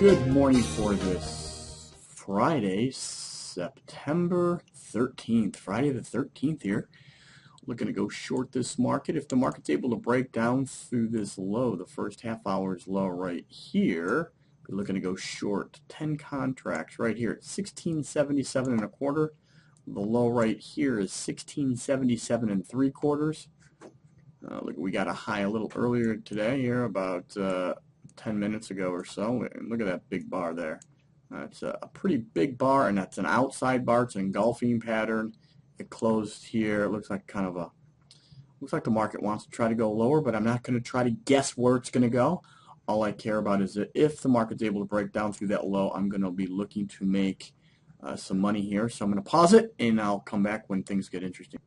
Good morning for this Friday, September 13th. Friday the 13th here. Looking to go short this market. If the market's able to break down through this low, the first half hour's low right here, we're looking to go short 10 contracts right here at 1677 and a quarter. The low right here is 1677 and 3/4. Look, we got a high a little earlier today here, about 10 minutes ago or so, and look at that big bar there. It's a pretty big bar, and that's an outside bar. It's an engulfing pattern. It closed here. It looks like looks like the market wants to try to go lower, but I'm not going to try to guess where it's going to go. All I care about is that if the market's able to break down through that low, I'm going to be looking to make some money here. So I'm going to pause it, and I'll come back when things get interesting.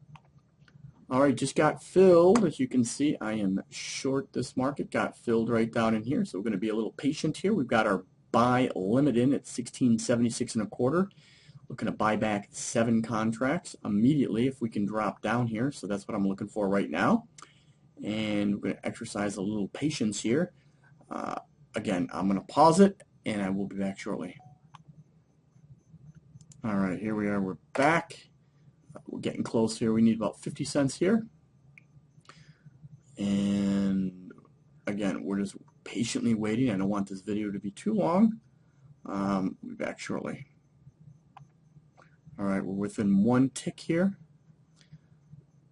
All right, just got filled. As you can see, I am short this market. Got filled right down in here, so we're going to be a little patient here. We've got our buy limit in at 1676 and a quarter. Looking to buy back 7 contracts immediately if we can drop down here. So that's what I'm looking for right now. And we're going to exercise a little patience here. Again, I'm going to pause it, and I will be back shortly. All right, here we are. We're back. We're getting close here. We need about 50 cents here. And again, we're just patiently waiting. I don't want this video to be too long. We'll be back shortly. All right, we're within 1 tick here.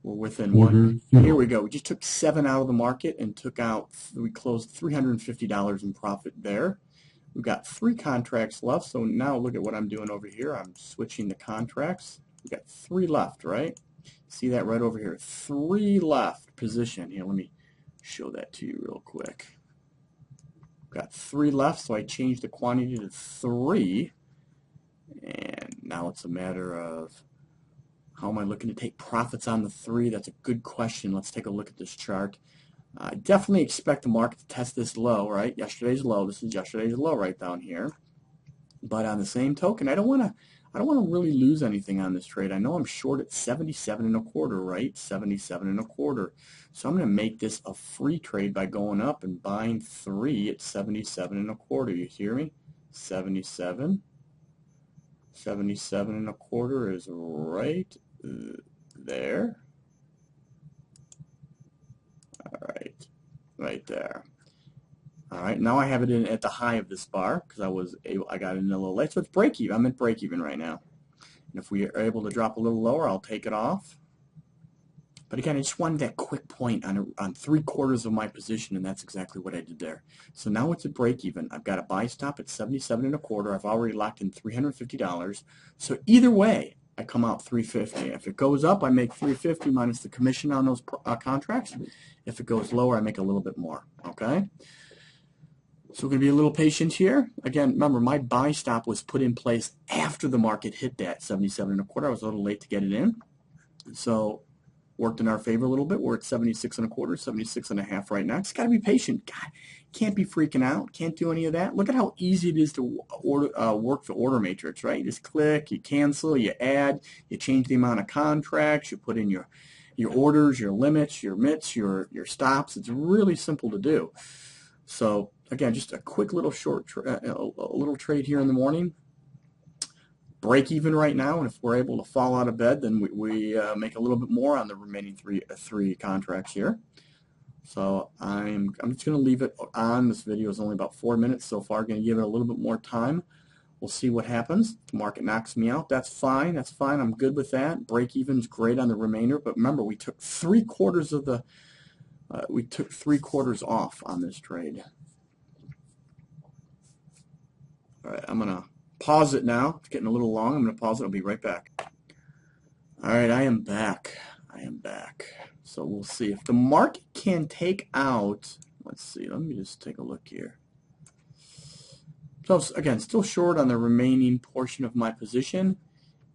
We're within one. Here we go. We just took 7 out of the market and we closed $350 in profit there. We've got 3 contracts left. So now look at what I'm doing over here. I'm switching the contracts. We've got 3 left, right? See that right over here. 3 left position. Here, let me show that to you real quick. We've got 3 left, so I changed the quantity to 3. And now it's a matter of how am I looking to take profits on the 3? That's a good question. Let's take a look at this chart. I definitely expect the market to test this low, right? Yesterday's low. This is yesterday's low right down here. But on the same token, I don't want to really lose anything on this trade. I know I'm short at 77 and a quarter, right? 77 and a quarter. So I'm going to make this a free trade by going up and buying 3 at 77 and a quarter. You hear me? 77. 77 and a quarter is right there. All right, right there. All right, now I have it in at the high of this bar because I got it in a little late. So it's break even. I'm at break even right now. And if we are able to drop a little lower, I'll take it off. But again, I just wanted that quick point on 3/4 of my position, and that's exactly what I did there. So now it's at break even. I've got a buy stop at 77 and a quarter. I've already locked in $350. So either way, I come out 350. If it goes up, I make 350 minus the commission on those contracts. If it goes lower, I make a little bit more. Okay. So we're going to be a little patient here. Again, remember, my buy stop was put in place after the market hit that 77 and a quarter. I was a little late to get it in. So worked in our favor a little bit. We're at 76 and a quarter, 76 and a half right now. Just got to be patient. God, can't be freaking out. Can't do any of that. Look at how easy it is to work the order matrix, right? You just click, you cancel, you add, you change the amount of contracts, you put in your orders, your limits, your MITs, your stops. It's really simple to do. So again, just a quick little a little trade here in the morning. Break even right now, and if we're able to fall out of bed, then we make a little bit more on the remaining three contracts here. So I'm just going to leave it on. This video is only about 4 minutes so far. Going to give it a little bit more time. We'll see what happens. If the market knocks me out, that's fine. That's fine. I'm good with that. Break even's great on the remainder, but remember, we took 3/4 of the we took 3/4 off on this trade. All right, I'm gonna pause it now. It's getting a little long. I'm gonna pause it. I'll be right back. All right, I am back. I am back. So we'll see if the market can take out. Let's see. Let me just take a look here. So again, still short on the remaining portion of my position.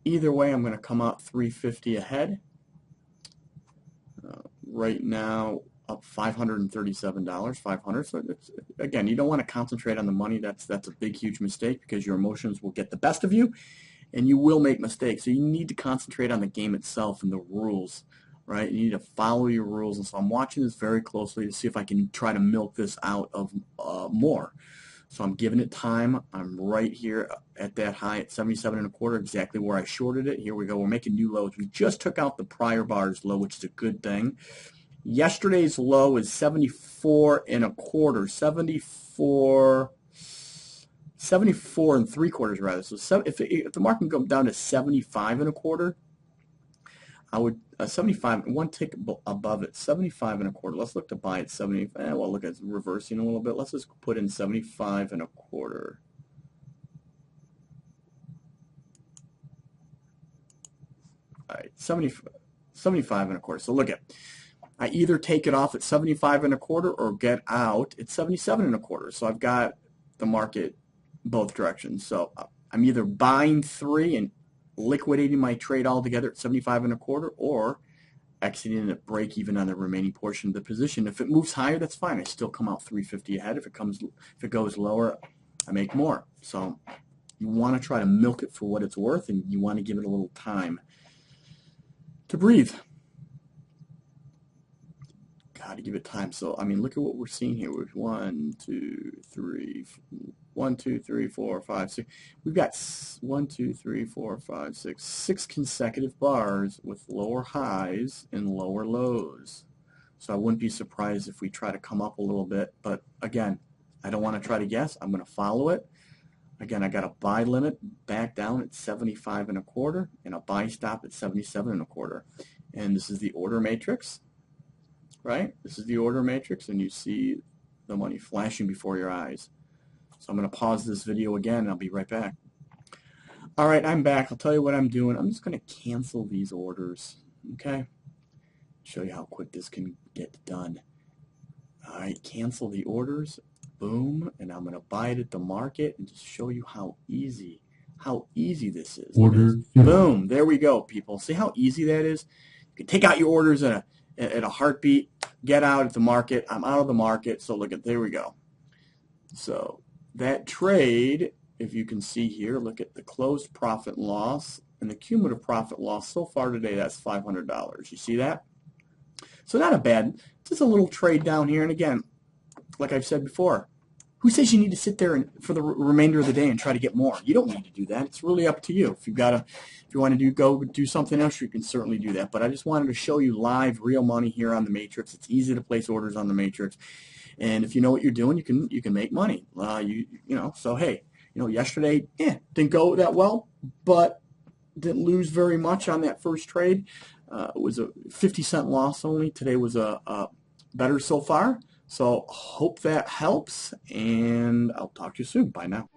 Either way, I'm going to come out 350 ahead. Right now, up $537, 500. So it's, again, you don't want to concentrate on the money. That's a big, huge mistake because your emotions will get the best of you, and you will make mistakes. So you need to concentrate on the game itself and the rules, right? You need to follow your rules. And so I'm watching this very closely to see if I can try to milk this out of more. So I'm giving it time. I'm right here at that high at 77.25, exactly where I shorted it. Here we go. We're making new lows. We just took out the prior bar's low, which is a good thing. Yesterday's low is 74.25, 74.75 rather. So if the market can go down to 75.25, I would 75, one tick above it, 75.25. Let's look to buy at 70. Well, look at it reversing a little bit. Let's just put in 75.25. All right, 75.25. So look at, I either take it off at 75.25 or get out at 77.25. So I've got the market both directions. So I'm either buying 3 and liquidating my trade altogether at 75.25 or exiting at break even on the remaining portion of the position. If it moves higher, that's fine. I still come out 350 ahead. If it goes lower, I make more. So you want to try to milk it for what it's worth, and you want to give it a little time to breathe. Got to give it time. So I mean, look at what we're seeing here. We've 1, 2, 3, 1, 2, 3, 4, 5, 6. We've got 1, 2, 3, 4, 5, 6, 6 consecutive bars with lower highs and lower lows. So I wouldn't be surprised if we try to come up a little bit. But again, I don't want to try to guess. I'm going to follow it. Again, I got a buy limit back down at 75.25 and a buy stop at 77.25. And this is the order matrix. Right? This is the order matrix, and you see the money flashing before your eyes. So I'm going to pause this video again, and I'll be right back. All right, I'm back. I'll tell you what I'm doing. I'm just going to cancel these orders, okay? Show you how quick this can get done. All right, cancel the orders. Boom, and I'm going to buy it at the market and just show you how easy this is. Order. Boom, there we go, people. See how easy that is? You can take out your orders at a heartbeat, get out at the market. I'm out of the market, so look at, there we go. So that trade, if you can see here, look at the closed profit and loss and the cumulative profit loss so far today, that's $500. You see that? So not a bad, just a little trade down here. And again, like I've said before, who says you need to sit there for the remainder of the day and try to get more? You don't need to do that. It's really up to you. If you want to go do something else, you can certainly do that. But I just wanted to show you live, real money here on the matrix. It's easy to place orders on the matrix, and if you know what you're doing, you can make money. So hey, yesterday, didn't go that well, but didn't lose very much on that first trade. It was a 50-cent loss only. Today was a better so far. So hope that helps, and I'll talk to you soon. Bye now.